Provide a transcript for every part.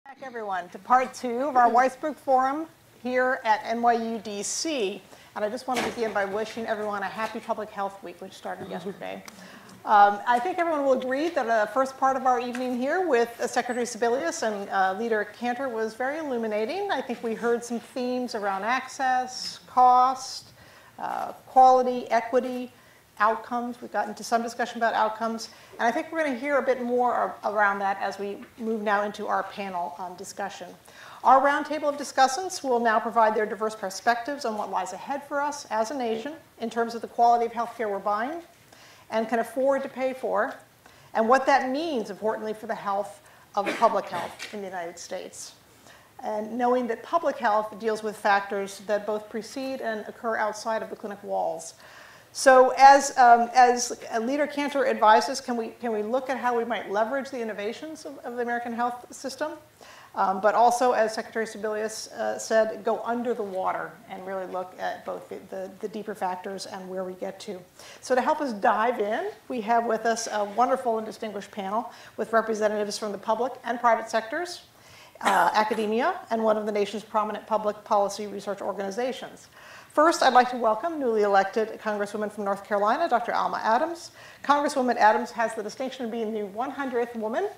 Back, everyone, to part 2 of our Weissberg Forum here at NYU DC. And I just want to begin by wishing everyone a happy Public Health Week, which started yesterday. I think everyone will agree that the first part of our evening here with Secretary Sebelius and Leader Cantor was very illuminating. I think we heard some themes around access, cost, quality, equity, outcomes. We've gotten into some discussion about outcomes. And I think we're going to hear a bit more around that as we move now into our panel discussion. Our roundtable of discussants will now provide their diverse perspectives on what lies ahead for us as a nation in terms of the quality of healthcare we're buying and can afford to pay for, and what that means, importantly, for the health of the public health in the United States. And knowing that public health deals with factors that both precede and occur outside of the clinic walls. So as Leader Cantor advises, can we look at how we might leverage the innovations of the American health system? But also, as Secretary Sebelius said, go under the water and really look at both the deeper factors and where we get to. So to help us dive in, we have with us a wonderful and distinguished panel with representatives from the public and private sectors, academia, and one of the nation's prominent public policy research organizations. First, I'd like to welcome newly elected Congresswoman from North Carolina, Dr. Alma Adams. Congresswoman Adams has the distinction of being the 100th woman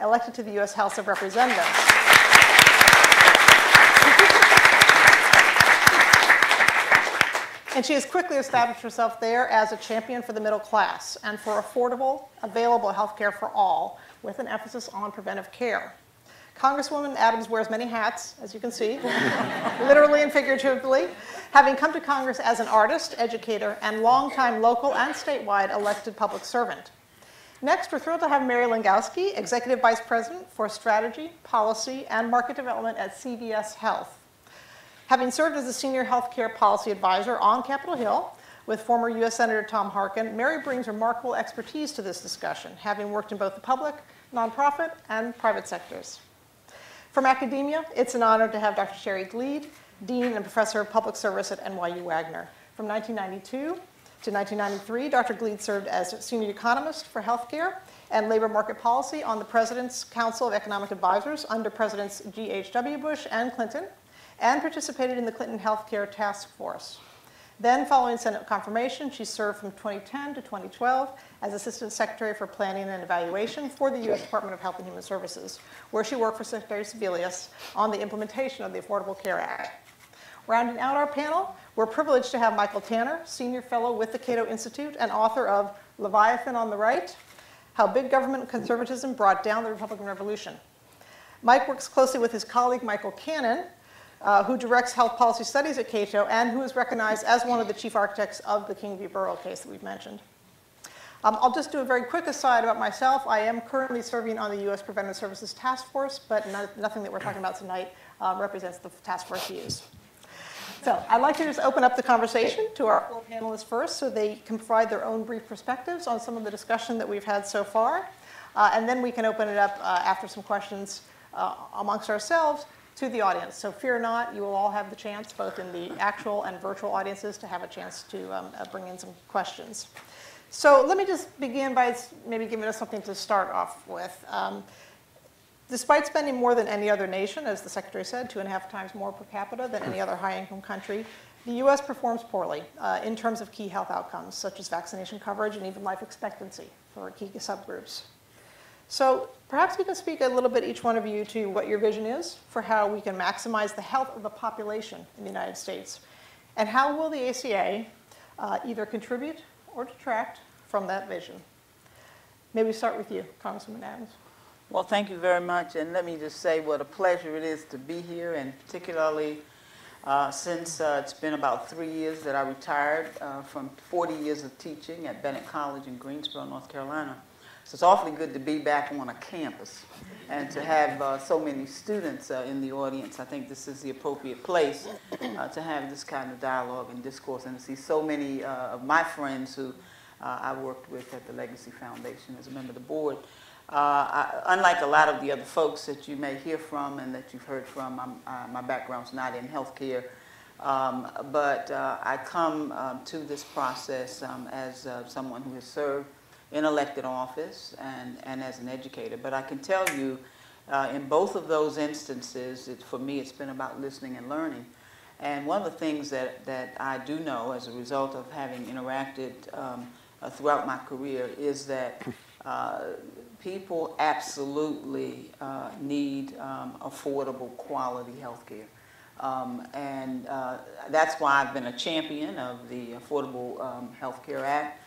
elected to the U.S. House of Representatives. And she has quickly established herself there as a champion for the middle class and for affordable, available health care for all, with an emphasis on preventive care. Congresswoman Adams wears many hats, as you can see, literally and figuratively, having come to Congress as an artist, educator, and longtime local and statewide elected public servant. Next, we're thrilled to have Mary Langowski, Executive Vice President for Strategy, Policy, and Market Development at CVS Health. Having served as a Senior Healthcare Policy Advisor on Capitol Hill with former U.S. Senator Tom Harkin, Mary brings remarkable expertise to this discussion, having worked in both the public, nonprofit, and private sectors. From academia, it's an honor to have Dr. Cheryl Glied, Dean and Professor of Public Service at NYU Wagner. From 1992 to 1993, Dr. Glied served as Senior Economist for Healthcare and Labor Market Policy on the President's Council of Economic Advisors under Presidents G.H.W. Bush and Clinton, and participated in the Clinton Healthcare Task Force. Then, following Senate confirmation, she served from 2010 to 2012 as Assistant Secretary for Planning and Evaluation for the U.S. Department of Health and Human Services, where she worked for Secretary Sebelius on the implementation of the Affordable Care Act. Rounding out our panel, we're privileged to have Michael Tanner, Senior Fellow with the CATO Institute and author of Leviathan on the Right, How Big Government Conservatism Brought Down the Republican Revolution. Mike works closely with his colleague, Michael Cannon, who directs health policy studies at CATO and who is recognized as one of the chief architects of the King v. Burrow case that we've mentioned. I'll just do a very quick aside about myself. I am currently serving on the U.S. Preventive Services Task Force, but nothing that we're talking about tonight represents the task force views. So I'd like to just open up the conversation to our four panelists first so they can provide their own brief perspectives on some of the discussion that we've had so far. And then we can open it up after some questions amongst ourselves to the audience. So fear not, you will all have the chance, both in the actual and virtual audiences, to have a chance to bring in some questions. So let me just begin by maybe giving us something to start off with. Despite spending more than any other nation, as the Secretary said, 2.5 times more per capita than any other high-income country, the U.S. performs poorly in terms of key health outcomes, such as vaccination coverage and even life expectancy for key subgroups. So perhaps you can speak a little bit, each one of you, to what your vision is for how we can maximize the health of the population in the United States, and how will the ACA either contribute or detract from that vision. Maybe start with you, Congresswoman Adams. Well, thank you very much, and let me just say what a pleasure it is to be here, and particularly since it's been about 3 years that I retired from 40 years of teaching at Bennett College in Greensboro, North Carolina. So it's awfully good to be back on a campus and to have so many students in the audience. I think this is the appropriate place to have this kind of dialogue and discourse, and to see so many of my friends who I worked with at the Legacy Foundation as a member of the board. Unlike a lot of the other folks that you may hear from and that you've heard from, my background's not in healthcare, but I come to this process as someone who has served in elected office and as an educator. But I can tell you In both of those instances, for me, it's been about listening and learning. And one of the things that I do know as a result of having interacted throughout my career is that people absolutely need affordable, quality health care. And that's why I've been a champion of the Affordable Health Care Act.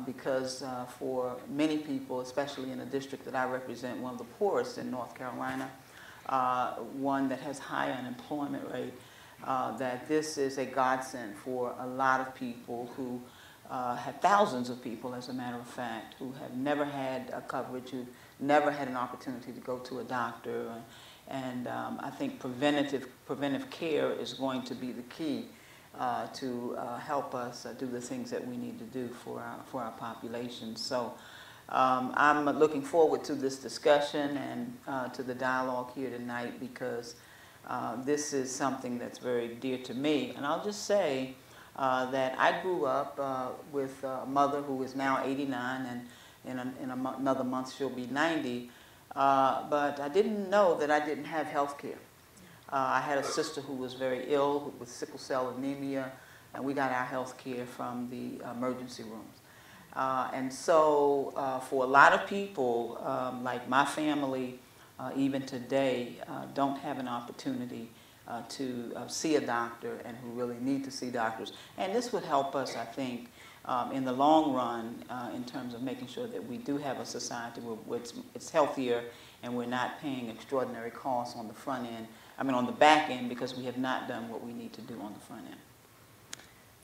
Because for many people, especially in the district that I represent, one of the poorest in North Carolina, one that has high unemployment rate, that this is a godsend for a lot of people who have thousands of people, as a matter of fact, who have never had coverage, who never had an opportunity to go to a doctor. And I think preventive care is going to be the key to help us do the things that we need to do for our population. So I'm looking forward to this discussion and to the dialogue here tonight, because this is something that's very dear to me. And I'll just say that I grew up with a mother who is now 89, and in another month she'll be 90, but I didn't know that I didn't have health care. I had a sister who was very ill with sickle cell anemia, and we got our health care from the emergency rooms. And so for a lot of people, like my family, even today, don't have an opportunity to see a doctor, and who really need to see doctors. And this would help us, I think, in the long run, in terms of making sure that we do have a society where it's healthier, and we're not paying extraordinary costs on the front end. On the back end, because we have not done what we need to do on the front end.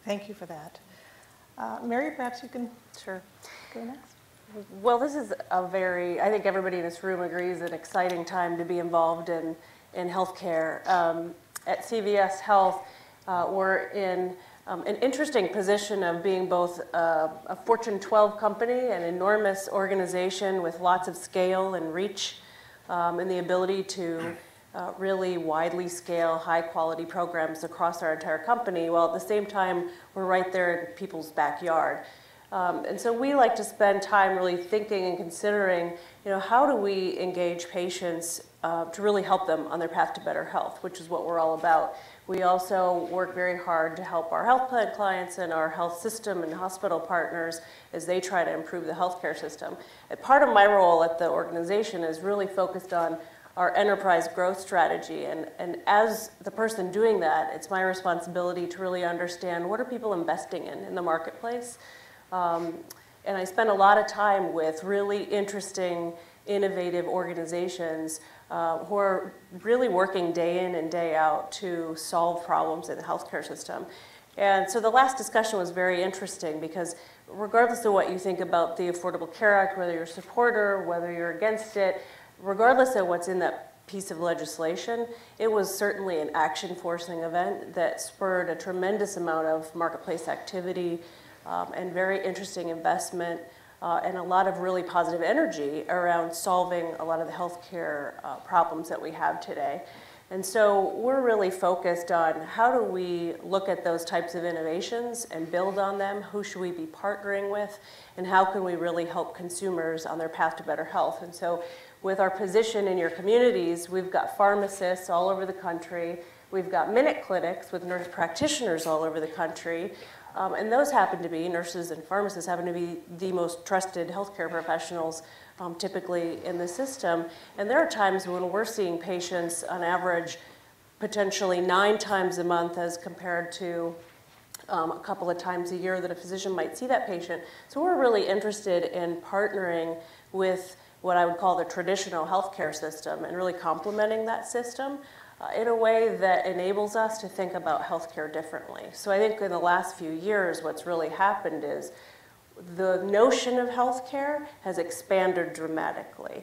Thank you for that. Mary, perhaps you can go next. Well, this is a very, I think everybody in this room agrees, an exciting time to be involved in healthcare. At CVS Health, we're in an interesting position of being both a Fortune 12 company, an enormous organization with lots of scale and reach, and the ability to really widely scale high quality programs across our entire company, while at the same time we're right there in people's backyard. And so we like to spend time really thinking and considering, how do we engage patients to really help them on their path to better health, which is what we're all about. We also work very hard to help our health plan clients and our health system and hospital partners as they try to improve the healthcare system. And part of my role at the organization is really focused on our enterprise growth strategy. And as the person doing that, it's my responsibility to really understand what are people investing in the marketplace. And I spend a lot of time with really interesting, innovative organizations who are really working day in and day out to solve problems in the healthcare system. And so the last discussion was very interesting, because regardless of what you think about the Affordable Care Act, whether you're a supporter, whether you're against it, regardless of what's in that piece of legislation, it was certainly an action-forcing event that spurred a tremendous amount of marketplace activity and very interesting investment and a lot of really positive energy around solving a lot of the healthcare problems that we have today. And so we're really focused on how do we look at those types of innovations and build on them, who should we be partnering with, and how can we really help consumers on their path to better health. And so with our position in your communities, we've got pharmacists all over the country, we've got minute clinics with nurse practitioners all over the country, and those happen to be, nurses and pharmacists happen to be the most trusted healthcare professionals typically in the system. And there are times when we're seeing patients on average potentially 9 times a month as compared to a couple of times a year that a physician might see that patient. So we're really interested in partnering with what I would call the traditional healthcare system and really complementing that system in a way that enables us to think about healthcare differently. So I think in the last few years, what's really happened is the notion of healthcare has expanded dramatically.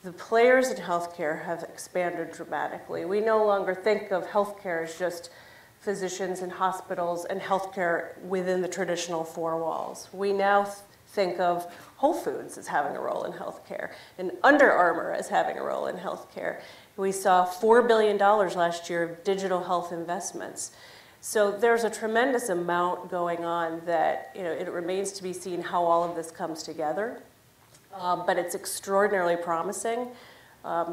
The players in healthcare have expanded dramatically. We no longer think of healthcare as just physicians and hospitals and healthcare within the traditional 4 walls. We now think of Whole Foods as having a role in healthcare and Under Armour as having a role in healthcare. We saw $4 billion last year of digital health investments. So there's a tremendous amount going on that, it remains to be seen how all of this comes together. But it's extraordinarily promising.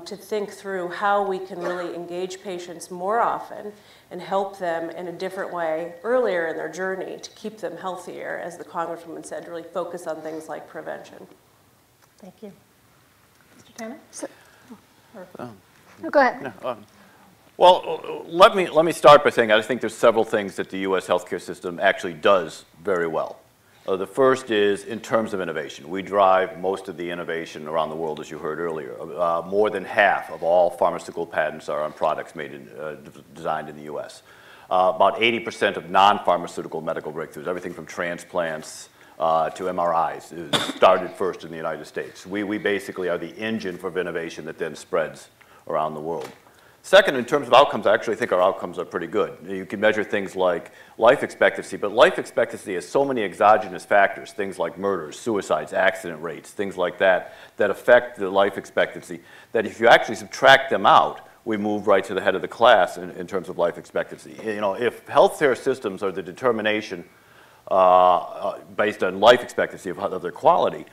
to think through how we can really engage patients more often and help them in a different way earlier in their journey to keep them healthier, as the Congresswoman said, really focus on things like prevention. Thank you. Mr. Tanner? Go ahead. No, well, let me start by saying I think there's several things that the U.S. healthcare system actually does very well. The first is in terms of innovation. We drive most of the innovation around the world, as you heard earlier. More than half of all pharmaceutical patents are on products made in, designed in the U.S. About 80% of non-pharmaceutical medical breakthroughs, everything from transplants to MRIs, is started first in the United States. We basically are the engine for innovation that then spreads around the world. Second, in terms of outcomes, I actually think our outcomes are pretty good. You can measure things like life expectancy, but life expectancy has so many exogenous factors, things like murders, suicides, accident rates, things like that, that affect the life expectancy, that if you actually subtract them out, we move right to the head of the class in terms of life expectancy. You know, if healthcare systems are the determination based on life expectancy of their quality,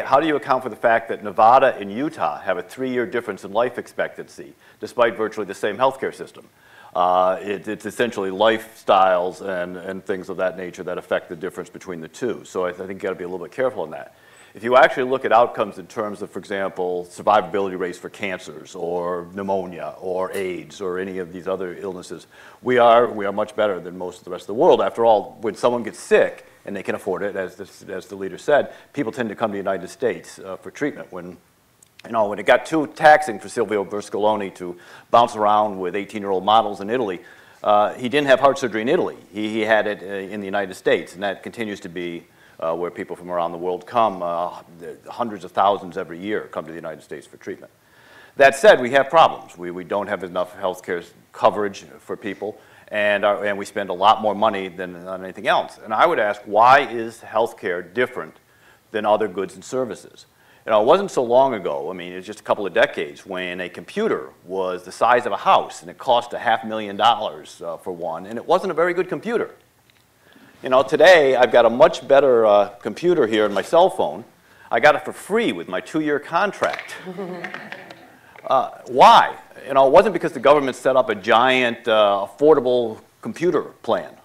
how do you account for the fact that Nevada and Utah have a 3-year difference in life expectancy, despite virtually the same healthcare system? It's essentially lifestyles and things of that nature that affect the difference between the two. So I think you've got to be a little bit careful in that. If you actually look at outcomes in terms of, for example, survivability rates for cancers or pneumonia or AIDS or any of these other illnesses, we are much better than most of the rest of the world. After all, when someone gets sick, and they can afford it, as the leader said, people tend to come to the United States for treatment. When it got too taxing for Silvio Berlusconi to bounce around with 18-year-old models in Italy, he didn't have heart surgery in Italy. He had it in the United States, and that continues to be where people from around the world come. Hundreds of thousands every year come to the United States for treatment. That said, we have problems. We don't have enough health care coverage for people. And we spend a lot more money than on anything else. And I would ask, why is healthcare different than other goods and services? You know, it wasn't so long ago, I mean, it was just a couple of decades, when a computer was the size of a house, and it cost $500,000 for one, and it wasn't a very good computer. You know, today, I've got a much better computer here in my cell phone. I got it for free with my 2-year contract. Why? You know, it wasn't because the government set up a giant affordable computer plan.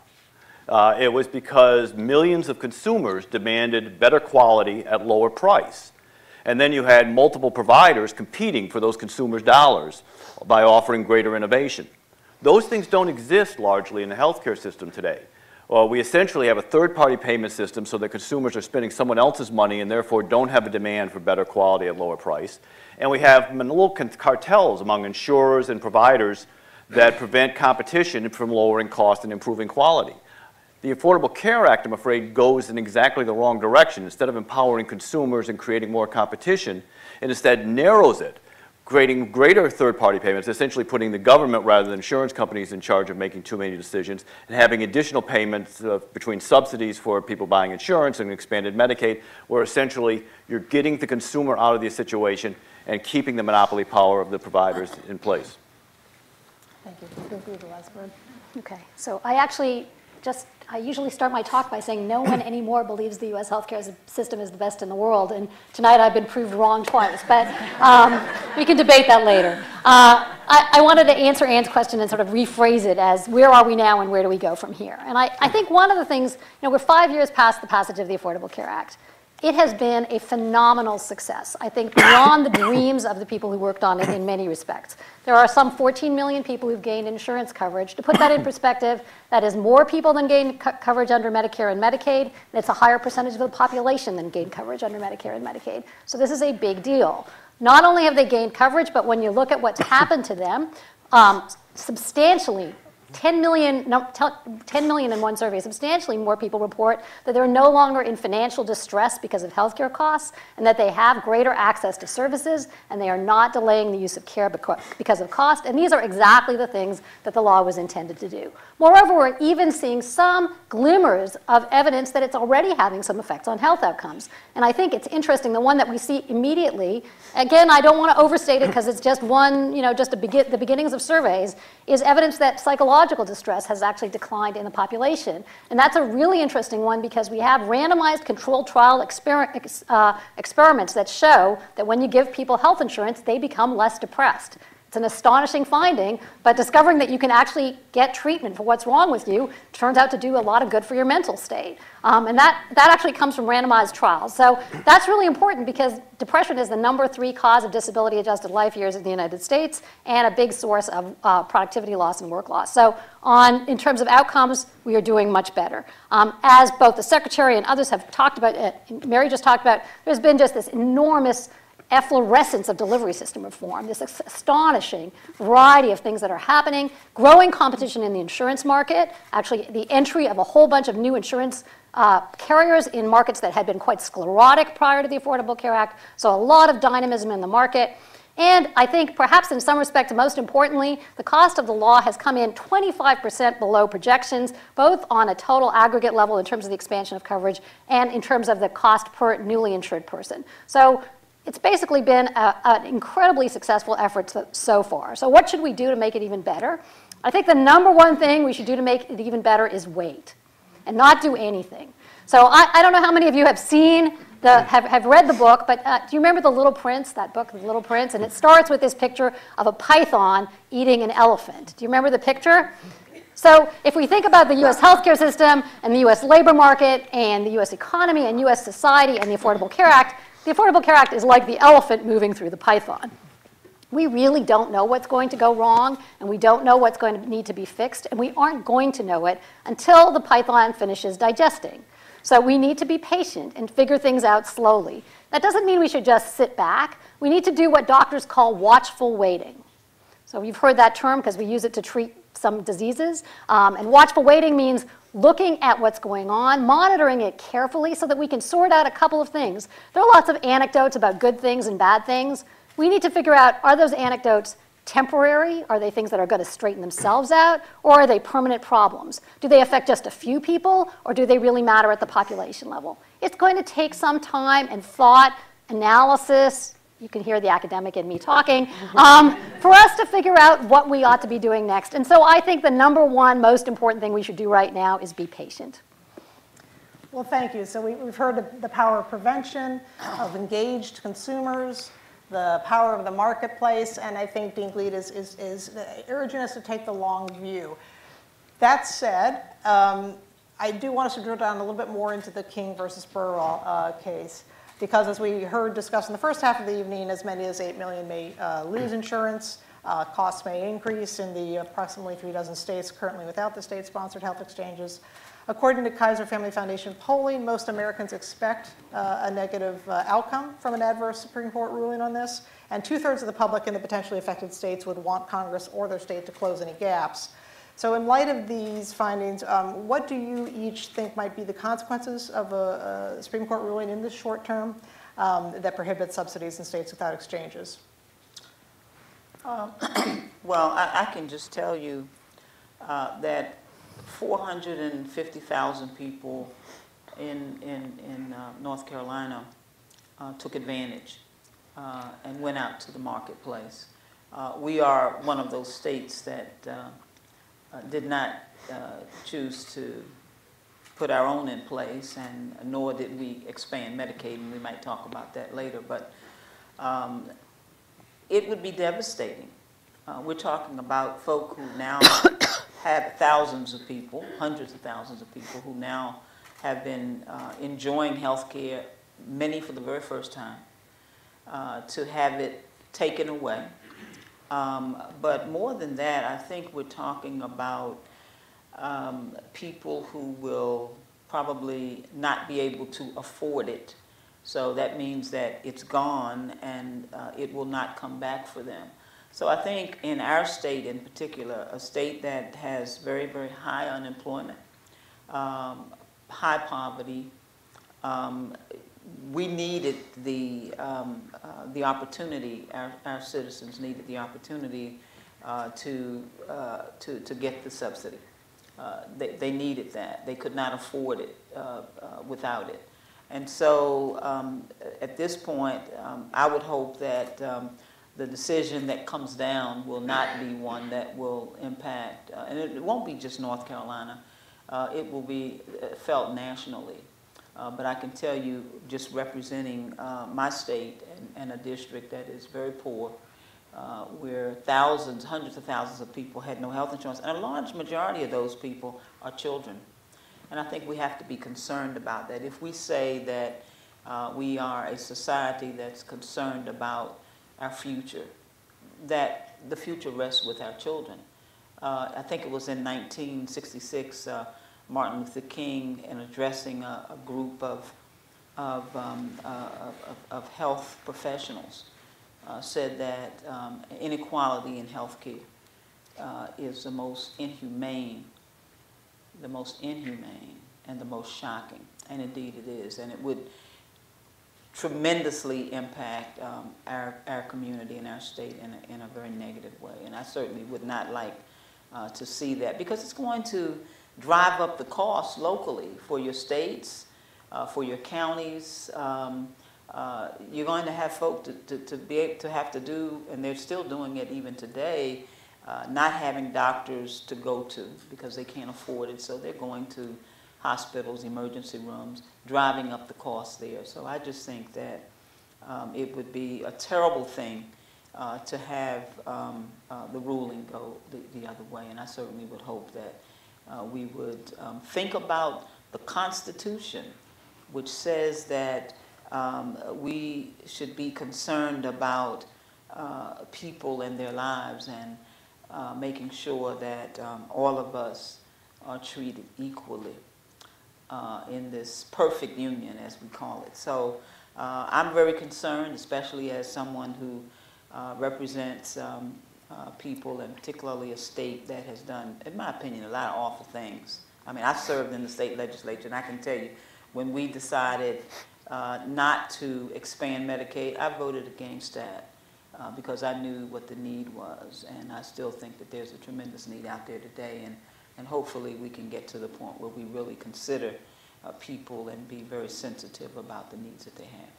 It was because millions of consumers demanded better quality at lower price. And then you had multiple providers competing for those consumers' dollars by offering greater innovation. Those things don't exist largely in the healthcare system today. We essentially have a third-party payment system so that consumers are spending someone else's money and therefore don't have a demand for better quality at lower price. And we have little cartels among insurers and providers that prevent competition from lowering cost and improving quality. The Affordable Care Act, I'm afraid, goes in exactly the wrong direction. Instead of empowering consumers and creating more competition, it instead narrows it, creating greater third-party payments, essentially putting the government rather than insurance companies in charge of making too many decisions, and having additional payments between subsidies for people buying insurance and expanded Medicaid, where essentially you're getting the consumer out of the situation and keeping the monopoly power of the providers in place. Thank you. Feel free to the last word. Okay, so I usually start my talk by saying no one anymore believes the U.S. healthcare system is the best in the world, and tonight I've been proved wrong twice, but we can debate that later. I wanted to answer Ann's question and sort of rephrase it as, where are we now and where do we go from here? And I think one of the things, we're 5 years past the passage of the Affordable Care Act. It has been a phenomenal success, I think, beyond the dreams of the people who worked on it in many respects. There are some 14 million people who've gained insurance coverage. To put that in perspective, that is more people than gained coverage under Medicare and Medicaid, and it's a higher percentage of the population than gained coverage under Medicare and Medicaid. So this is a big deal. Not only have they gained coverage, but when you look at what's happened to them, substantially, 10 million in one survey, substantially more people report that they're no longer in financial distress because of healthcare costs, and that they have greater access to services, and they are not delaying the use of care because of cost. And these are exactly the things that the law was intended to do. Moreover, we're even seeing some glimmers of evidence that it's already having some effects on health outcomes. And I think it's interesting, the one that we see immediately, again, I don't want to overstate it because it's just one, just the beginnings of surveys, is evidence that psychological psychological distress has actually declined in the population. And that's a really interesting one because we have randomized controlled trial experiments that show that when you give people health insurance, they become less depressed. It's an astonishing finding, but discovering that you can actually get treatment for what's wrong with you turns out to do a lot of good for your mental state. And that actually comes from randomized trials. So that's really important because depression is the #3 cause of disability-adjusted life years in the United States and a big source of productivity loss and work loss. So in terms of outcomes, we are doing much better. As both the Secretary and others have talked about, Mary just talked about, there's been just this enormous efflorescence of delivery system reform, this astonishing variety of things that are happening, growing competition in the insurance market, actually the entry of a whole bunch of new insurance carriers in markets that had been quite sclerotic prior to the Affordable Care Act, so a lot of dynamism in the market. And I think perhaps in some respect, most importantly, the cost of the law has come in 25% below projections, both on a total aggregate level in terms of the expansion of coverage and in terms of the cost per newly insured person. So it's basically been an incredibly successful effort so far. So what should we do to make it even better? I think the #1 thing we should do to make it even better is wait and not do anything. So I don't know how many of you have seen, have read the book, but do you remember The Little Prince, that book, The Little Prince? And it starts with this picture of a python eating an elephant. Do you remember the picture? So if we think about the U.S. healthcare system and the U.S. labor market and the U.S. economy and U.S. society and the Affordable Care Act, the Affordable Care Act is like the elephant moving through the python. We really don't know what's going to go wrong, and we don't know what's going to need to be fixed, and we aren't going to know it until the python finishes digesting. So we need to be patient and figure things out slowly. That doesn't mean we should just sit back. We need to do what doctors call watchful waiting. So you've heard that term because we use it to treat some diseases. And watchful waiting means looking at what's going on, monitoring it carefully so that we can sort out a couple of things. There are lots of anecdotes about good things and bad things. We need to figure out, are those anecdotes temporary? Are they things that are going to straighten themselves out? Or are they permanent problems? Do they affect just a few people, or do they really matter at the population level? It's going to take some time and thought, analysis, you can hear the academic in me talking, for us to figure out what we ought to be doing next. And so I think the #1 most important thing we should do right now is be patient. Well, thank you. So we've heard the power of prevention, of engaged consumers, the power of the marketplace, and I think Dean Glied is urging us to take the long view. That said, I do want us to drill down a little bit more into the King versus Burwell case, because as we heard discussed in the first half of the evening, as many as 8 million may lose insurance. Costs may increase in the approximately 36 states currently without the state-sponsored health exchanges. According to Kaiser Family Foundation polling, most Americans expect a negative outcome from an adverse Supreme Court ruling on this, and 2/3 of the public in the potentially affected states would want Congress or their state to close any gaps. So in light of these findings, what do you each think might be the consequences of a Supreme Court ruling in the short term that prohibits subsidies in states without exchanges? Well, I can just tell you that 450,000 people in North Carolina took advantage and went out to the marketplace. We are one of those states that did not choose to put our own in place, and nor did we expand Medicaid, and we might talk about that later, but it would be devastating. We're talking about folk who now have thousands of people, hundreds of thousands of people who now have been enjoying health care, many for the very first time, to have it taken away. But more than that, I think we're talking about people who will probably not be able to afford it. So that means that it's gone and it will not come back for them. So I think in our state in particular, a state that has very, very high unemployment, high poverty, we needed the opportunity, our citizens needed the opportunity to get the subsidy. They needed that. They could not afford it without it. And so at this point, I would hope that the decision that comes down will not be one that will impact, and it won't be just North Carolina, it will be felt nationally. But I can tell you, just representing my state and a district that is very poor, where thousands, hundreds of thousands of people had no health insurance, and a large majority of those people are children. And I think we have to be concerned about that. If we say that we are a society that's concerned about our future, that the future rests with our children. I think it was in 1966, Martin Luther King, in addressing a group of health professionals, said that inequality in healthcare is the most inhumane and the most shocking, and indeed it is, and it would tremendously impact our community and our state in a very negative way. And I certainly would not like to see that, because it's going to drive up the cost locally for your states, for your counties. You're going to have folk to be able to have to do, and they're still doing it even today, not having doctors to go to because they can't afford it, so they're going to hospitals, emergency rooms, driving up the cost there. So I just think that it would be a terrible thing to have the ruling go the other way, and I certainly would hope that we would think about the Constitution, which says that we should be concerned about people and their lives, and making sure that all of us are treated equally in this perfect union, as we call it. So I'm very concerned, especially as someone who represents people, and particularly a state that has done, in my opinion, a lot of awful things. I mean, I served in the state legislature, and I can tell you, when we decided not to expand Medicaid, I voted against that because I knew what the need was, and I still think that there's a tremendous need out there today, and hopefully we can get to the point where we really consider people and be very sensitive about the needs that they have.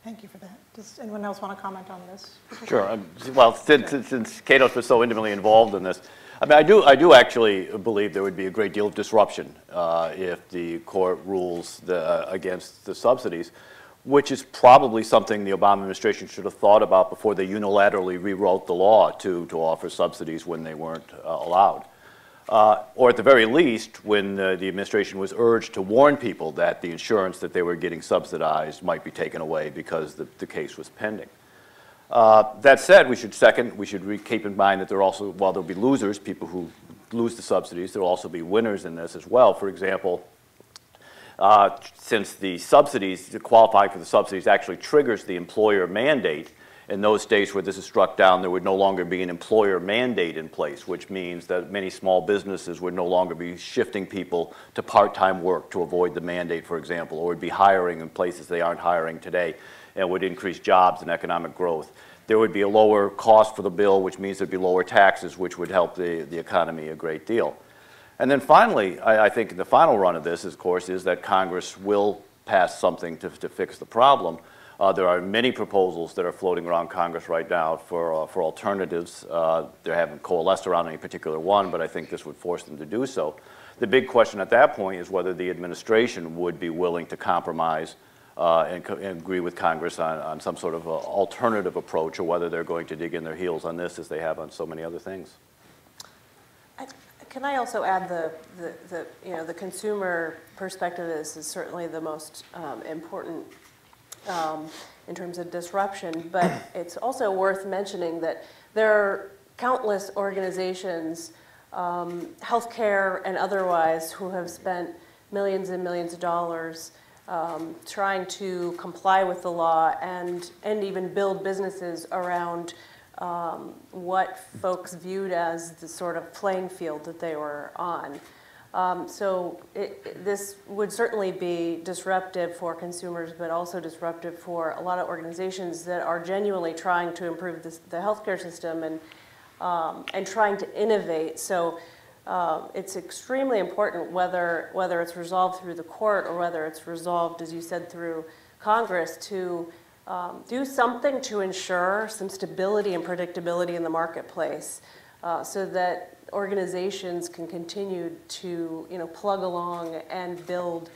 Thank you for that. Does anyone else want to comment on this? Sure. Well, since CATO was so intimately involved in this, I mean, I do actually believe there would be a great deal of disruption if the court rules against the subsidies, which is probably something the Obama administration should have thought about before they unilaterally rewrote the law to offer subsidies when they weren't allowed. Or at the very least, when the administration was urged to warn people that the insurance that they were getting subsidized might be taken away because the case was pending. That said, we should keep in mind that there are also, while there'll be losers, people who lose the subsidies, there'll also be winners in this as well. For example, since the subsidies, to qualify for the subsidies actually triggers the employer mandate, in those states where this is struck down, there would no longer be an employer mandate in place, which means that many small businesses would no longer be shifting people to part-time work to avoid the mandate, for example, or would be hiring in places they aren't hiring today, and would increase jobs and economic growth. There would be a lower cost for the bill, which means there'd be lower taxes, which would help the economy a great deal. And then finally, I think the final run of this, of course, is that Congress will pass something to fix the problem. There are many proposals that are floating around Congress right now for alternatives. They haven't coalesced around any particular one, but I think this would force them to do so. The big question at that point is whether the administration would be willing to compromise and agree with Congress on some sort of alternative approach, or whether they're going to dig in their heels on this as they have on so many other things. Can I also add the consumer perspective is certainly the most important in terms of disruption, but it's also worth mentioning that there are countless organizations, healthcare and otherwise, who have spent millions and millions of dollars trying to comply with the law and even build businesses around what folks viewed as the sort of playing field that they were on. So this would certainly be disruptive for consumers, but also disruptive for a lot of organizations that are genuinely trying to improve the healthcare system and trying to innovate. So it's extremely important whether it's resolved through the court or whether it's resolved, as you said, through Congress, to do something to ensure some stability and predictability in the marketplace, so that organizations can continue to, plug along and build,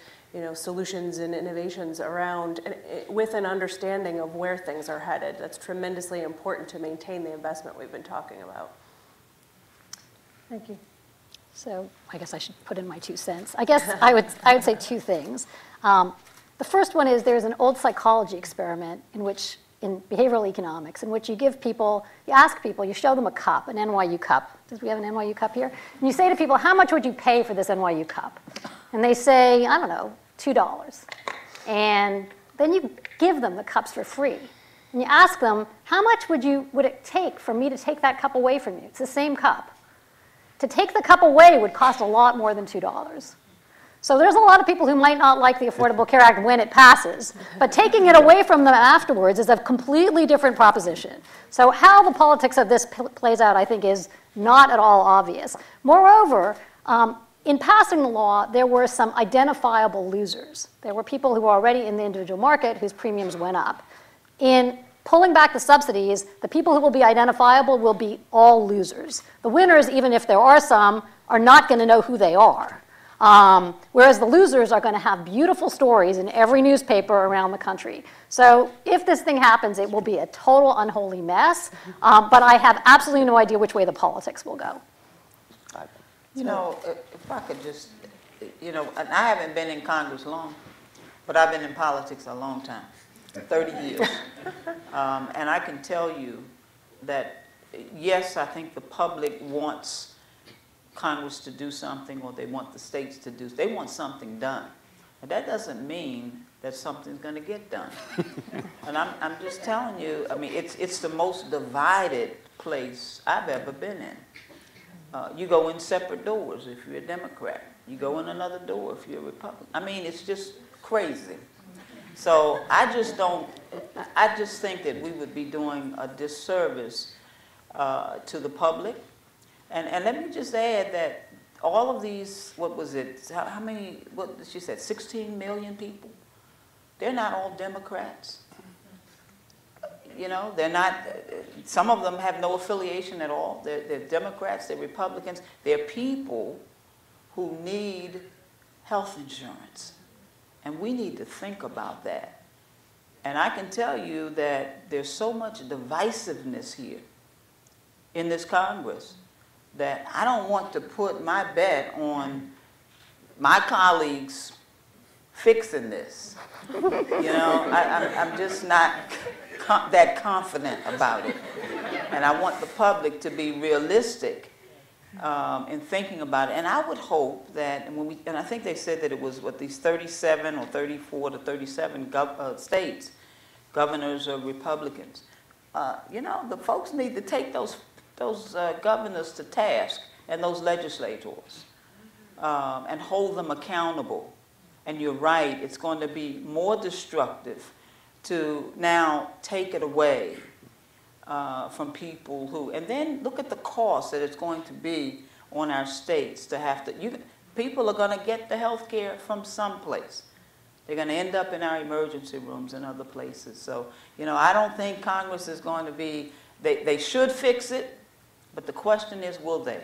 solutions and innovations around, with an understanding of where things are headed. That's tremendously important to maintain the investment we've been talking about. Thank you. So I guess I should put in my 2 cents. I guess I would say 2 things. The first one is there's an old psychology experiment in behavioral economics, in which you ask people, you show them a cup, an NYU cup. Do we have an NYU cup here? And you say to people, how much would you pay for this NYU cup? And they say, I don't know, $2. And then you give them the cups for free. And you ask them, how much would it take for me to take that cup away from you? It's the same cup. To take the cup away would cost a lot more than $2. So there's a lot of people who might not like the Affordable Care Act when it passes, but taking it away from them afterwards is a completely different proposition. So how the politics of this plays out, I think, is not at all obvious. Moreover, in passing the law, there were some identifiable losers. There were people who were already in the individual market whose premiums went up. In pulling back the subsidies, the people who will be identifiable will be all losers. The winners, even if there are some, are not going to know who they are. Whereas the losers are going to have beautiful stories in every newspaper around the country. So if this thing happens, it will be a total unholy mess, but I have absolutely no idea which way the politics will go. If I could just, and I haven't been in Congress long, but I've been in politics a long time, 30 years. And I can tell you that, yes, I think the public wants Congress to do something, or they want the states to do, they want something done. But that doesn't mean that something's going to get done. And I'm just telling you, I mean, it's the most divided place I've ever been in. You go in separate doors if you're a Democrat. You go in another door if you're a Republican. I mean, it's just crazy. So I just think that we would be doing a disservice to the public. And let me just add that all of these, what was it, how many, what she said, 16 million people? They're not all Democrats. They're not, some of them have no affiliation at all. They're Democrats, they're Republicans. They're people who need health insurance. And we need to think about that. And I can tell you that there's so much divisiveness here in this Congress that I don't want to put my bet on my colleagues fixing this. I'm just not that confident about it. And I want the public to be realistic in thinking about it. And I would hope that, and I think they said that it was, these 37 or 34 to 37 states, governors are Republicans. The folks need to take those governors to task, and those legislators, and hold them accountable. And you're right, it's going to be more destructive to now take it away from people who, and then look at the cost that it's going to be on our states to have to, people are going to get the health care from someplace. They're going to end up in our emergency rooms and other places. So, I don't think Congress is going to be, they should fix it, but the question is, will they?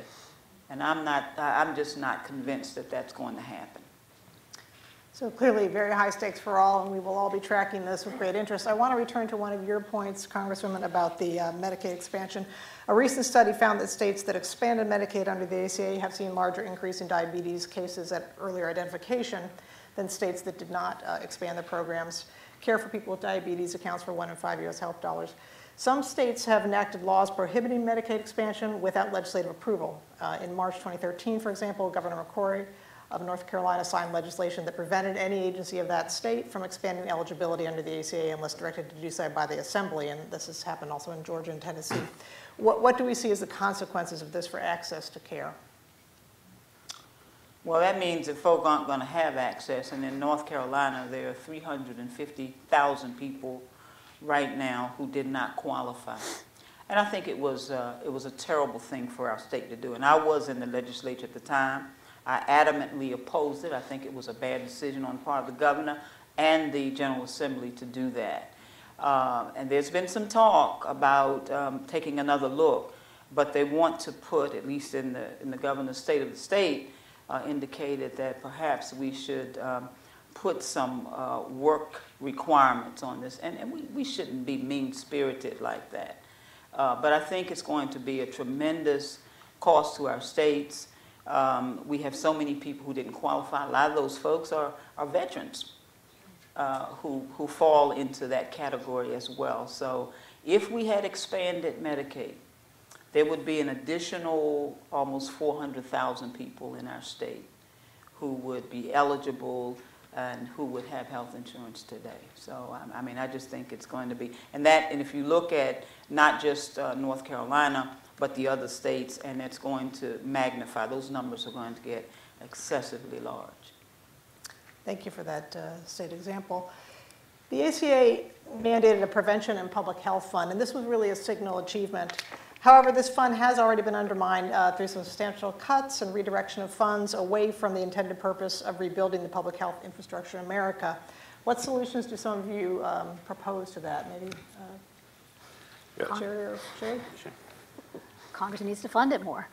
And I'm just not convinced that that's going to happen. So clearly very high stakes for all, and we will all be tracking this with great interest. I want to return to one of your points, Congresswoman, about the Medicaid expansion. A recent study found that states that expanded Medicaid under the ACA have seen larger increase in diabetes cases at earlier identification than states that did not expand their programs. Care for people with diabetes accounts for 1 in 5 U.S. health dollars. Some states have enacted laws prohibiting Medicaid expansion without legislative approval. In March 2013, for example, Governor McCrory of North Carolina signed legislation that prevented any agency of that state from expanding eligibility under the ACA unless directed to do so by the Assembly, and this has happened also in Georgia and Tennessee. What do we see as the consequences of this for access to care? Well, that means that folk aren't going to have access, and in North Carolina there are 350,000 people right now who did not qualify. And I think it was a terrible thing for our state to do, and I was in the legislature at the time. I adamantly opposed it. I think it was a bad decision on the part of the governor and the General Assembly to do that. And there's been some talk about taking another look, but they want to put, at least in the governor's state of the state, indicated that perhaps we should put some work requirements on this. And we shouldn't be mean-spirited like that. But I think it's going to be a tremendous cost to our states. We have so many people who didn't qualify. A lot of those folks are veterans who fall into that category as well. So if we had expanded Medicaid, there would be an additional almost 400,000 people in our state who would be eligible and who would have health insurance today. So, I mean, I just think it's going to be, and if you look at not just North Carolina, but the other states, and it's going to magnify, those numbers are going to get excessively large. Thank you for that state example. The ACA mandated a prevention and public health fund, and this was really a signal achievement. However, this fund has already been undermined through some substantial cuts and redirection of funds away from the intended purpose of rebuilding the public health infrastructure in America. What solutions do some of you propose to that? Maybe Jerry or Shay? Congress needs to fund it more.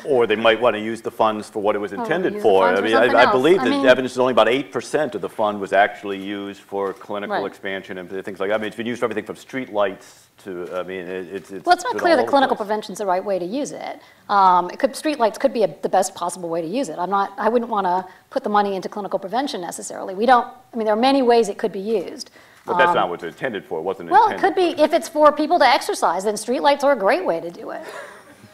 Or they might want to use the funds for what it was intended use the for. funds I for mean, something I else. believe I the mean- evidence is only about 8% of the fund was actually used for clinical Right. expansion and things like that. I mean, it's been used for everything from street lights to, I mean, it's Well, it's not been clear all that over the clinical place. prevention is the right way to use it. Streetlights could be the best possible way to use it. I wouldn't want to put the money into clinical prevention necessarily. I mean, there are many ways it could be used. But that's not what it's intended for. It wasn't Well, it intended. could be, if it's for people to exercise, then streetlights are a great way to do it,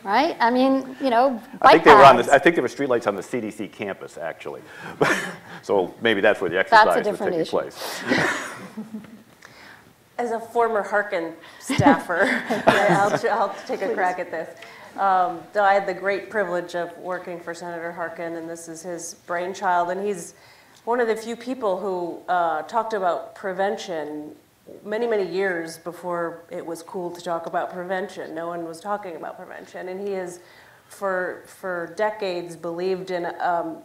right? I mean, I bike think paths. I think there were streetlights on the CDC campus, actually. So maybe that's where the exercise was different taking issue. place. As a former Harkin staffer, I'll take a crack at this. So I had the great privilege of working for Senator Harkin, and this is his brainchild, and he's one of the few people who talked about prevention many, many years before it was cool to talk about prevention. No one was talking about prevention, and he has, for decades, believed in,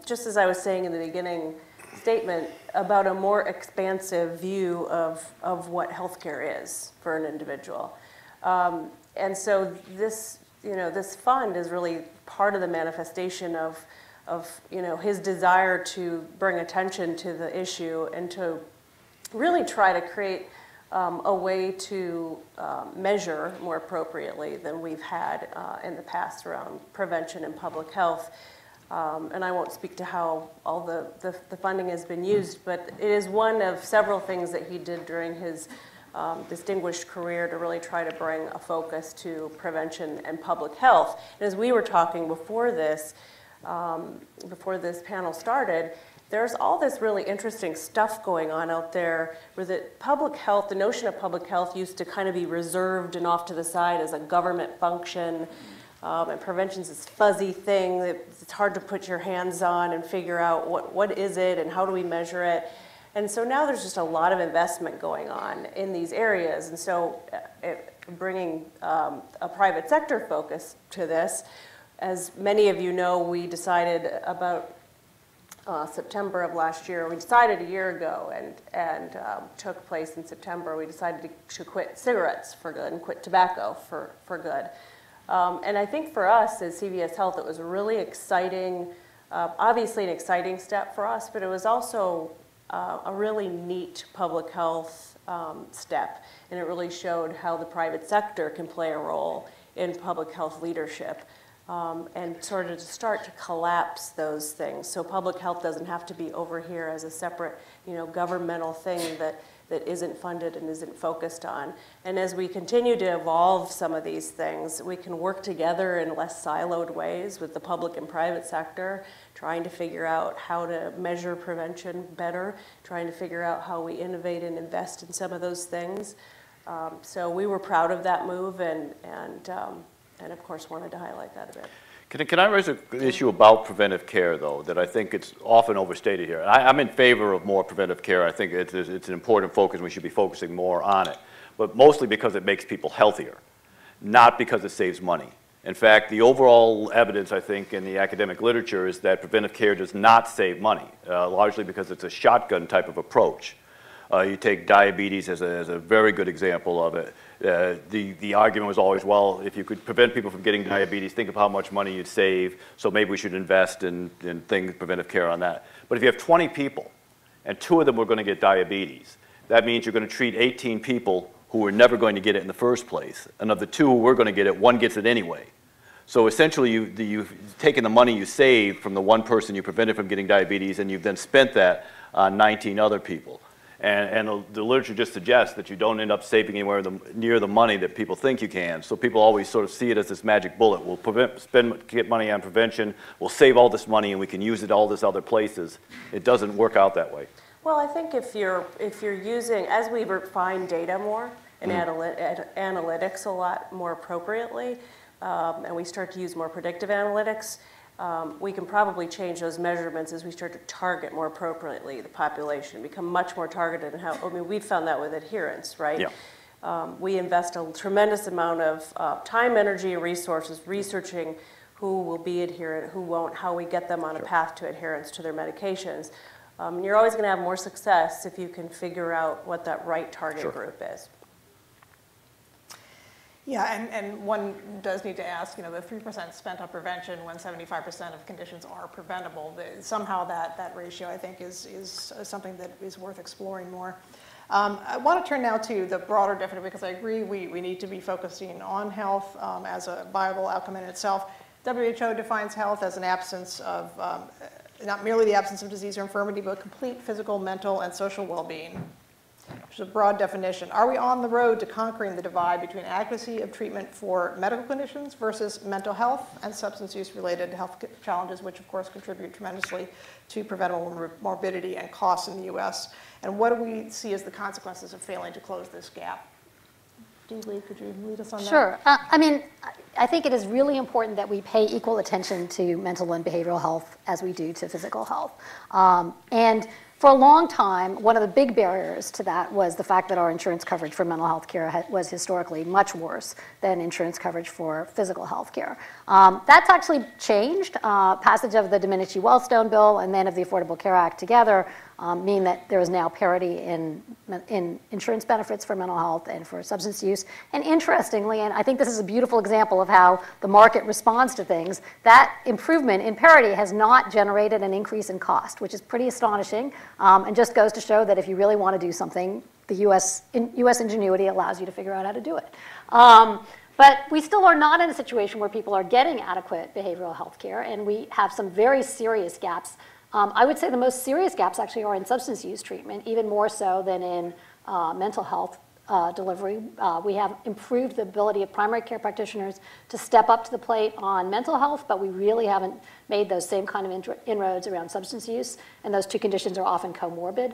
just as I was saying in the beginning statement, about a more expansive view of what healthcare is for an individual. And so this fund is really part of the manifestation of his desire to bring attention to the issue and to really try to create a way to measure more appropriately than we've had in the past around prevention and public health. And I won't speak to how all the funding has been used, but it is one of several things that he did during his distinguished career to really try to bring a focus to prevention and public health. And as we were talking before this panel started, there's all this really interesting stuff going on out there where the notion of public health used to kind of be reserved and off to the side as a government function. And prevention's this fuzzy thing that it's hard to put your hands on and figure out what is it and how do we measure it. And so now there's just a lot of investment going on in these areas. And so bringing a private sector focus to this, as many of you know, we decided about September of last year, we decided a year ago and took place in September, we decided to quit cigarettes for good and quit tobacco for good. And I think for us as CVS Health, it was a really exciting, obviously an exciting step for us, but it was also a really neat public health step. And it really showed how the private sector can play a role in public health leadership and sort of to start to collapse those things. So public health doesn't have to be over here as a separate, governmental thing that isn't funded and isn't focused on. And as we continue to evolve some of these things, we can work together in less siloed ways with the public and private sector, trying to figure out how to measure prevention better, trying to figure out how we innovate and invest in some of those things. So we were proud of that move and of course wanted to highlight that a bit. Can I raise an issue about preventive care, though, that I think it's often overstated here? I'm in favor of more preventive care. I think it's an important focus, and we should be focusing more on it, but mostly because it makes people healthier, not because it saves money. In fact, the overall evidence, I think, in the academic literature is that preventive care does not save money, largely because it's a shotgun type of approach. You take diabetes as a very good example of it. The argument was always, well, if you could prevent people from getting diabetes, think of how much money you'd save, so maybe we should invest in things, preventive care on that. But if you have 20 people, and 2 of them were going to get diabetes, that means you're going to treat 18 people who were never going to get it in the first place. And of the 2 who were going to get it, 1 gets it anyway. So essentially, you've taken the money you saved from the 1 person you prevented from getting diabetes, and you've then spent that on 19 other people. And the literature just suggests that you don't end up saving anywhere near the money that people think you can. So people always sort of see it as this magic bullet. We'll get money on prevention, we'll save all this money, and we can use it all these other places. It doesn't work out that way. Well, I think if you're using, as we refine data more and analytics a lot more appropriately, and we start to use more predictive analytics, we can probably change those measurements as we start to target more appropriately the population, become much more targeted in how, I mean, we've found that with adherence, right? Yeah. We invest a tremendous amount of time, energy, and resources researching who will be adherent, who won't, how we get them on a path to adherence to their medications. You're always going to have more success if you can figure out what that right target group is. Yeah, and one does need to ask, you know, the 3% spent on prevention when 75% of conditions are preventable. Somehow that ratio, I think, is something that is worth exploring more. I want to turn now to the broader definition, because I agree we need to be focusing on health as a viable outcome in itself. WHO defines health as an absence of, not merely the absence of disease or infirmity, but complete physical, mental, and social well-being, which is a broad definition. Are we on the road to conquering the divide between adequacy of treatment for medical conditions versus mental health and substance use-related health challenges, which of course contribute tremendously to preventable morbidity and costs in the US? And what do we see as the consequences of failing to close this gap? Glied, could you lead us on that? Sure. I mean, I think it is really important that we pay equal attention to mental and behavioral health as we do to physical health. And for a long time, one of the big barriers to that was the fact that our insurance coverage for mental health care was historically much worse than insurance coverage for physical health care. That's actually changed. Passage of the Domenici-Wellstone bill and then of the Affordable Care Act together mean that there is now parity in insurance benefits for mental health and for substance use. And interestingly, and I think this is a beautiful example of how the market responds to things, that improvement in parity has not generated an increase in cost, which is pretty astonishing, and just goes to show that if you really want to do something, the US ingenuity allows you to figure out how to do it. But we still are not in a situation where people are getting adequate behavioral health care, and we have some very serious gaps. I would say the most serious gaps actually are in substance use treatment, even more so than in mental health delivery. We have improved the ability of primary care practitioners to step up to the plate on mental health, but we really haven't made those same kind of inroads around substance use, and those two conditions are often comorbid.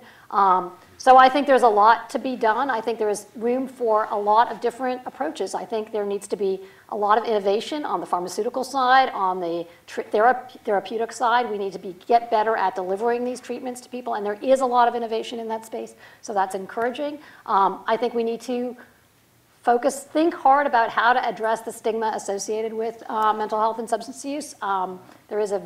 So I think there's a lot to be done. I think there is room for a lot of different approaches. I think there needs to be a lot of innovation on the pharmaceutical side, on the therapeutic side. We need to get better at delivering these treatments to people, and there is a lot of innovation in that space, so that's encouraging. I think we need to think hard about how to address the stigma associated with mental health and substance use. That is a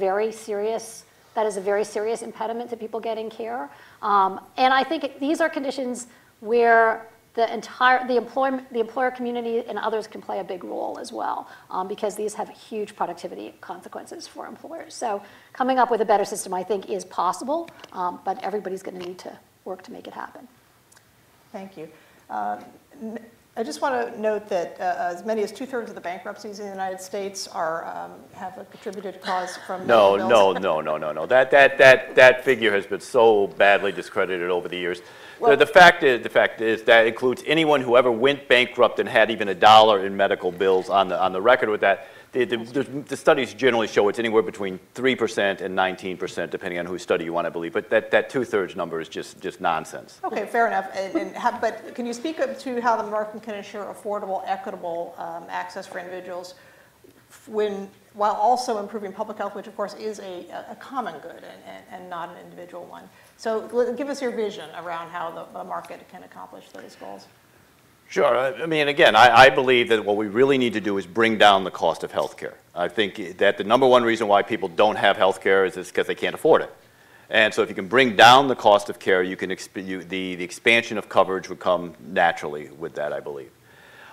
very serious impediment to people getting care. And I think these are conditions where the employer community and others can play a big role as well, because these have huge productivity consequences for employers. So coming up with a better system, I think, is possible, but everybody's going to need to work to make it happen. Thank you. I just want to note that as many as 2/3 of the bankruptcies in the United States have a contributed cause from No. That figure has been so badly discredited over the years. Well, the fact is that includes anyone who ever went bankrupt and had even $1 in medical bills on the record with that. The studies generally show it's anywhere between 3% and 19%, depending on whose study you want to believe. But that 2/3 number is just nonsense. Okay, fair enough. But can you speak up to how the market can ensure affordable, equitable access for individuals while also improving public health, which of course is a common good and not an individual one? So give us your vision around how the market can accomplish those goals. Sure. I mean, again, I believe that what we really need to do is bring down the cost of health care. I think that the #1 reason why people don't have health care is because they can't afford it. And so if you can bring down the cost of care, you can the expansion of coverage would come naturally with that, I believe.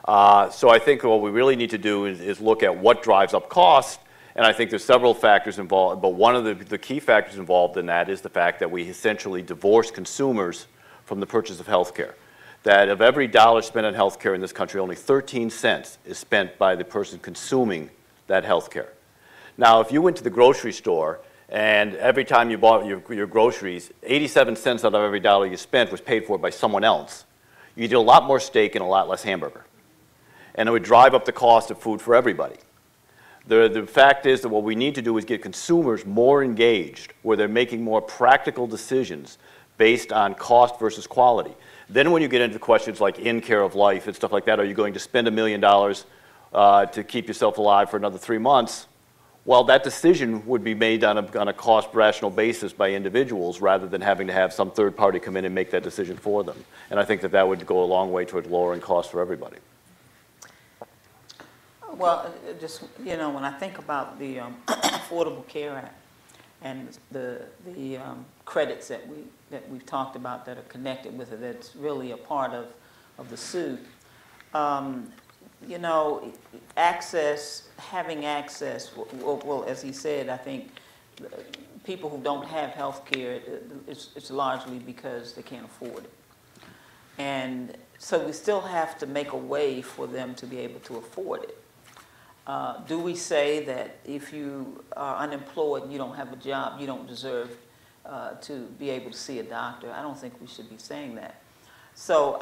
So I think what we really need to do is look at what drives up cost, and I think there's several factors involved, but one of the key factors involved in that is the fact that we essentially divorce consumers from the purchase of health care. That of every dollar spent on health care in this country, only 13 cents is spent by the person consuming that health care. Now, if you went to the grocery store and every time you bought your groceries, 87 cents out of every dollar you spent was paid for by someone else, you do a lot more steak and a lot less hamburger. And it would drive up the cost of food for everybody. The fact is that what we need to do is get consumers more engaged, where they're making more practical decisions based on cost versus quality. Then when you get into questions like in care of life and stuff like that, are you going to spend $1 million to keep yourself alive for another 3 months? Well, that decision would be made on a cost-rational basis by individuals rather than having to have some third party come in and make that decision for them. And I think that that would go a long way towards lowering costs for everybody. Well, just, you know, when I think about the Affordable Care Act and the credits that we've talked about that are connected with it, that's really a part of the suit, you know, having access, well, as he said, I think people who don't have health care, it's largely because they can't afford it. And so we still have to make a way for them to be able to afford it. Do we say that if you are unemployed and you don't have a job, you don't deserve to be able to see a doctor? I don't think we should be saying that. So,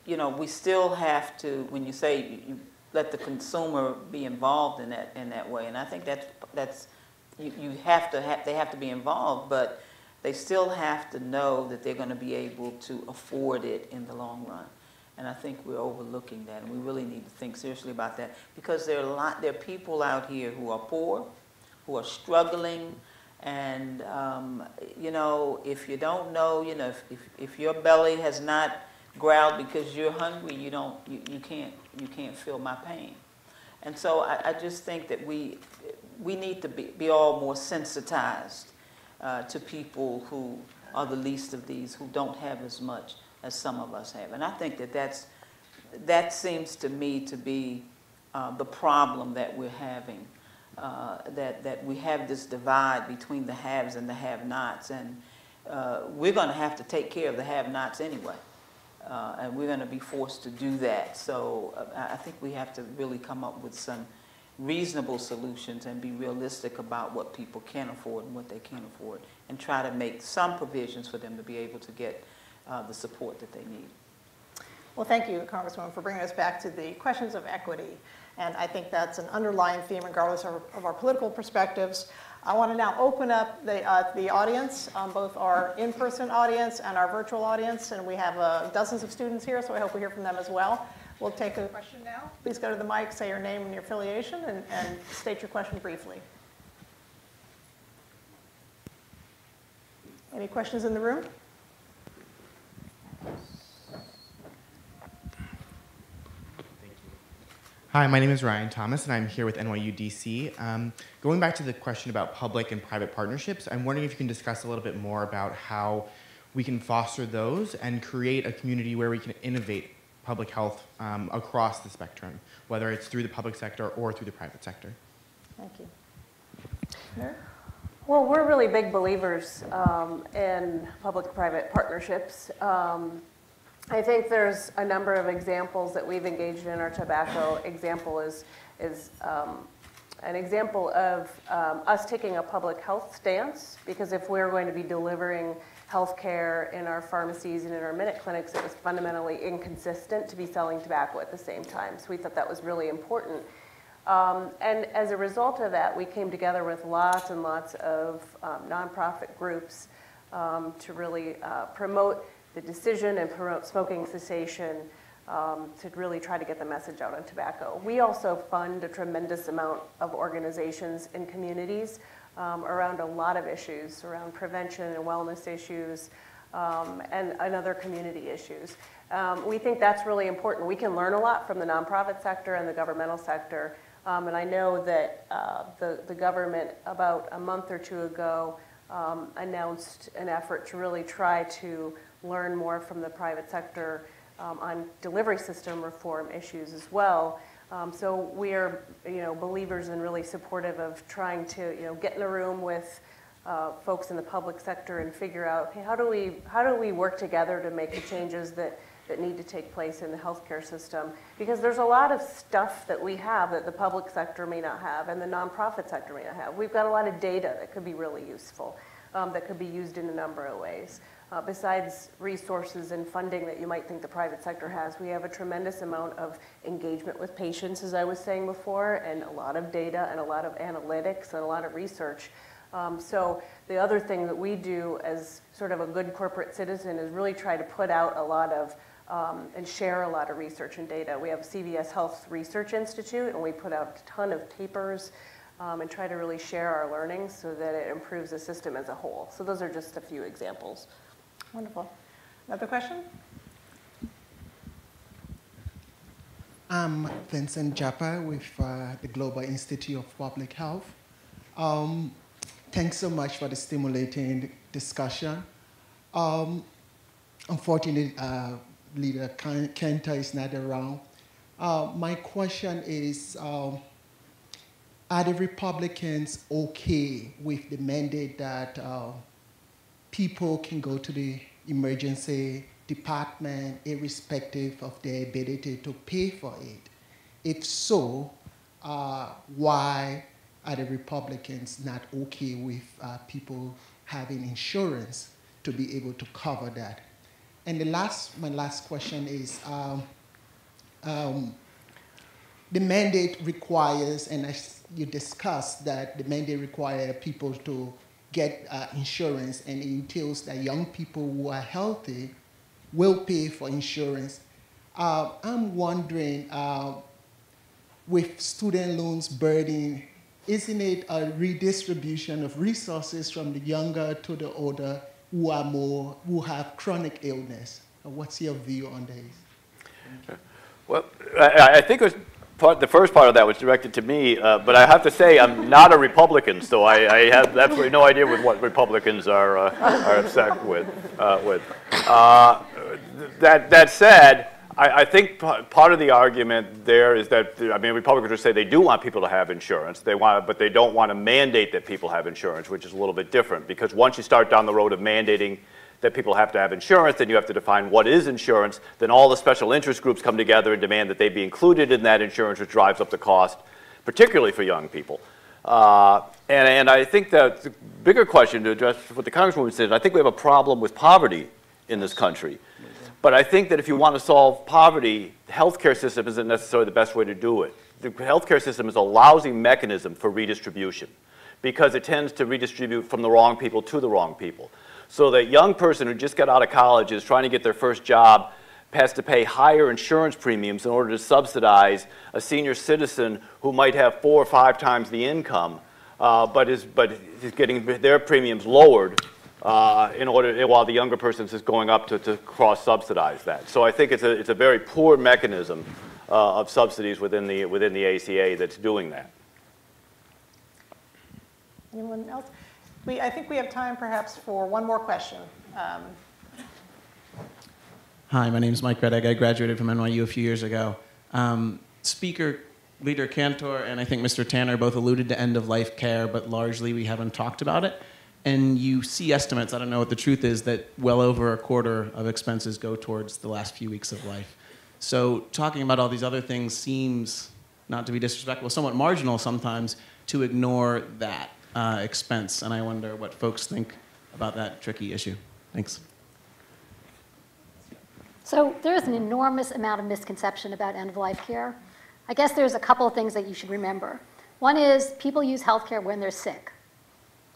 you know, we still have to, when you say you let the consumer be involved in that way, and I think that's they have to be involved, but they still have to know that they're going to be able to afford it in the long run. And I think we're overlooking that, and we really need to think seriously about that, because there are people out here who are poor, who are struggling, and you know, if you don't know, you know, if your belly has not growled because you're hungry, you can't feel my pain. And so I just think that we need to be all more sensitized to people who are the least of these, who don't have as much as some of us have. And I think that seems to me to be the problem that we're having, that we have this divide between the haves and the have-nots, and we're going to have to take care of the have-nots anyway, and we're going to be forced to do that. So I think we have to really come up with some reasonable solutions and be realistic about what people can afford and what they can't afford, and try to make some provisions for them to be able to get the support that they need. Well, thank you, Congresswoman, for bringing us back to the questions of equity. And I think that's an underlying theme regardless of our political perspectives. I want to now open up the audience, both our in-person audience and our virtual audience. And we have dozens of students here, so I hope we hear from them as well. We'll take a question now. Please go to the mic, say your name and your affiliation, and state your question briefly. Any questions in the room? Hi, my name is Ryan Thomas, and I'm here with NYU DC. Going back to the question about public and private partnerships, I'm wondering if you can discuss a little bit more about how we can foster those and create a community where we can innovate public health across the spectrum, whether it's through the public sector or through the private sector. Thank you. Mary? Well, we're really big believers in public-private partnerships. I think there's a number of examples that we've engaged in. Our tobacco example is an example of us taking a public health stance, because if we're going to be delivering health care in our pharmacies and in our minute clinics, it was fundamentally inconsistent to be selling tobacco at the same time. So we thought that was really important. And as a result of that, we came together with lots and lots of nonprofit groups to really promote the decision and promote smoking cessation, to really try to get the message out on tobacco. We also fund a tremendous amount of organizations in communities around a lot of issues, around prevention and wellness issues, and other community issues. We think that's really important. We can learn a lot from the nonprofit sector and the governmental sector. And I know that the government, about a month or two ago, announced an effort to really try to learn more from the private sector on delivery system reform issues as well. So we are, believers and really supportive of trying to, get in a room with folks in the public sector and figure out, hey, how do we work together to make the changes that need to take place in the healthcare system? Because there's a lot of stuff that we have that the public sector may not have and the nonprofit sector may not have. We've got a lot of data that could be really useful, that could be used in a number of ways. Besides resources and funding that you might think the private sector has, we have a tremendous amount of engagement with patients, as I was saying before, and a lot of data and a lot of analytics and a lot of research. So the other thing that we do as sort of a good corporate citizen is really try to put out a lot of and share a lot of research and data. We have CVS Health Research Institute, and we put out a ton of papers and try to really share our learnings so that it improves the system as a whole. So those are just a few examples. Wonderful. Another question? I'm Vincent Japa with the Global Institute of Public Health. Thanks so much for the stimulating discussion. Unfortunately, Leader Kenta is not around. My question is, are the Republicans okay with the mandate that people can go to the emergency department irrespective of their ability to pay for it? If so, why are the Republicans not okay with people having insurance to be able to cover that? And my last question is, the mandate requires, and as you discussed, that the mandate requires people to get insurance, and it entails that young people who are healthy will pay for insurance. I'm wondering, with student loans burden, isn't it a redistribution of resources from the younger to the older who have chronic illness? What's your view on this? Well, I think it was the first part of that was directed to me, but I have to say I'm not a Republican, so I have absolutely no idea with what Republicans are upset with. That said, I think part of the argument there is that, I mean, Republicans would say they do want people to have insurance, but they don't want to mandate that people have insurance, which is a little bit different, because once you start down the road of mandating that people have to have insurance, then you have to define what is insurance, then all the special interest groups come together and demand that they be included in that insurance, which drives up the cost, particularly for young people. And I think that the bigger question to address what the Congresswoman said, I think we have a problem with poverty in this country. But I think that if you want to solve poverty, the healthcare system isn't necessarily the best way to do it. The healthcare system is a lousy mechanism for redistribution because it tends to redistribute from the wrong people to the wrong people. So that young person who just got out of college is trying to get their first job has to pay higher insurance premiums in order to subsidize a senior citizen who might have 4 or 5 times the income, but is getting their premiums lowered while the younger person is going up to cross-subsidize that. So I think it's a very poor mechanism of subsidies within the ACA that's doing that. Anyone else? I think we have time perhaps for one more question. Hi, my name is Mike Redegg. I graduated from NYU a few years ago. Leader Cantor and I think Mr. Tanner both alluded to end-of-life care, but largely we haven't talked about it. And you see estimates, I don't know what the truth is, that well over a quarter of expenses go towards the last few weeks of life. So talking about all these other things seems, not to be disrespectful, somewhat marginal sometimes to ignore that expense. And I wonder what folks think about that tricky issue. Thanks. So there is an enormous amount of misconception about end-of-life care. I guess there's a couple of things that you should remember. One is people use healthcare when they're sick.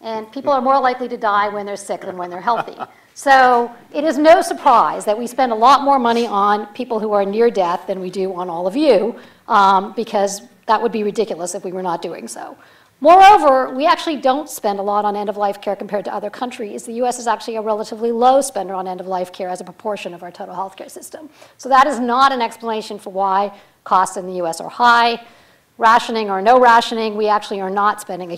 And people are more likely to die when they're sick than when they're healthy. So it is no surprise that we spend a lot more money on people who are near death than we do on all of you, because that would be ridiculous if we were not doing so. Moreover, we actually don't spend a lot on end-of-life care compared to other countries. The US is actually a relatively low spender on end-of-life care as a proportion of our total healthcare system. So that is not an explanation for why costs in the US are high. rationing or no rationing, we actually are not spending a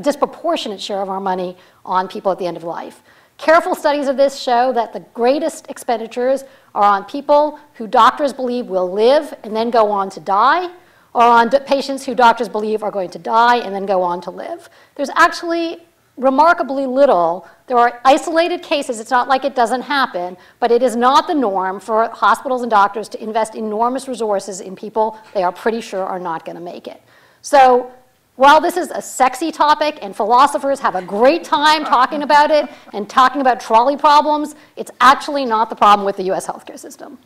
disproportionate share of our money on people at the end of life. Careful studies of this show that the greatest expenditures are on people who doctors believe will live and then go on to die, or on patients who doctors believe are going to die and then go on to live. There's actually remarkably little. There are isolated cases. It's not like it doesn't happen, but it is not the norm for hospitals and doctors to invest enormous resources in people they are pretty sure are not going to make it. So while this is a sexy topic and philosophers have a great time talking about it and talking about trolley problems, it's actually not the problem with the US healthcare system.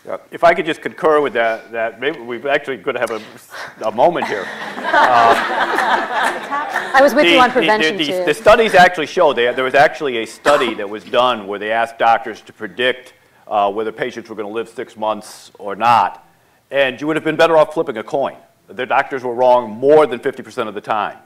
Yeah. If I could just concur with that maybe we've actually going to have a moment here. I was with you on prevention, too. The studies actually show, there was actually a study that was done where they asked doctors to predict whether patients were going to live 6 months or not. And you would have been better off flipping a coin. The doctors were wrong more than 50% of the time.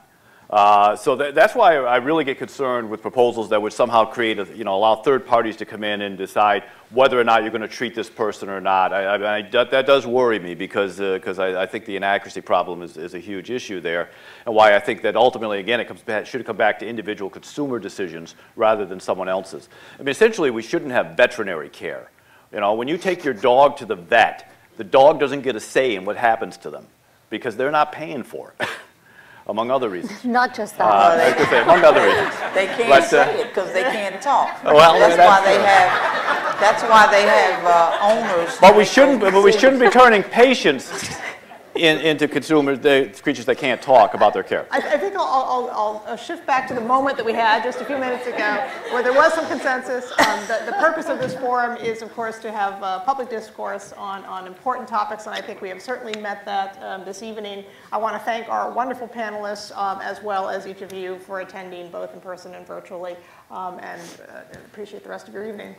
So that's why I really get concerned with proposals that would somehow create, allow third parties to come in and decide whether or not you're going to treat this person or not. That does worry me because I think the inaccuracy problem is a huge issue there, and why I think that ultimately, again, it should come back to individual consumer decisions rather than someone else's. I mean, essentially, we shouldn't have veterinary care. When you take your dog to the vet, the dog doesn't get a say in what happens to them because they're not paying for it. Among other reasons. Not just that. Among other reasons. They can't say it because they can't talk. Well, that's why they have owners. But we shouldn't be turning patients into consumers, the creatures that can't talk about their care. I think I'll shift back to the moment that we had just a few minutes ago where there was some consensus. The purpose of this forum is, of course, to have public discourse on important topics, and I think we have certainly met that this evening. I want to thank our wonderful panelists as well as each of you for attending both in person and virtually, and appreciate the rest of your evening.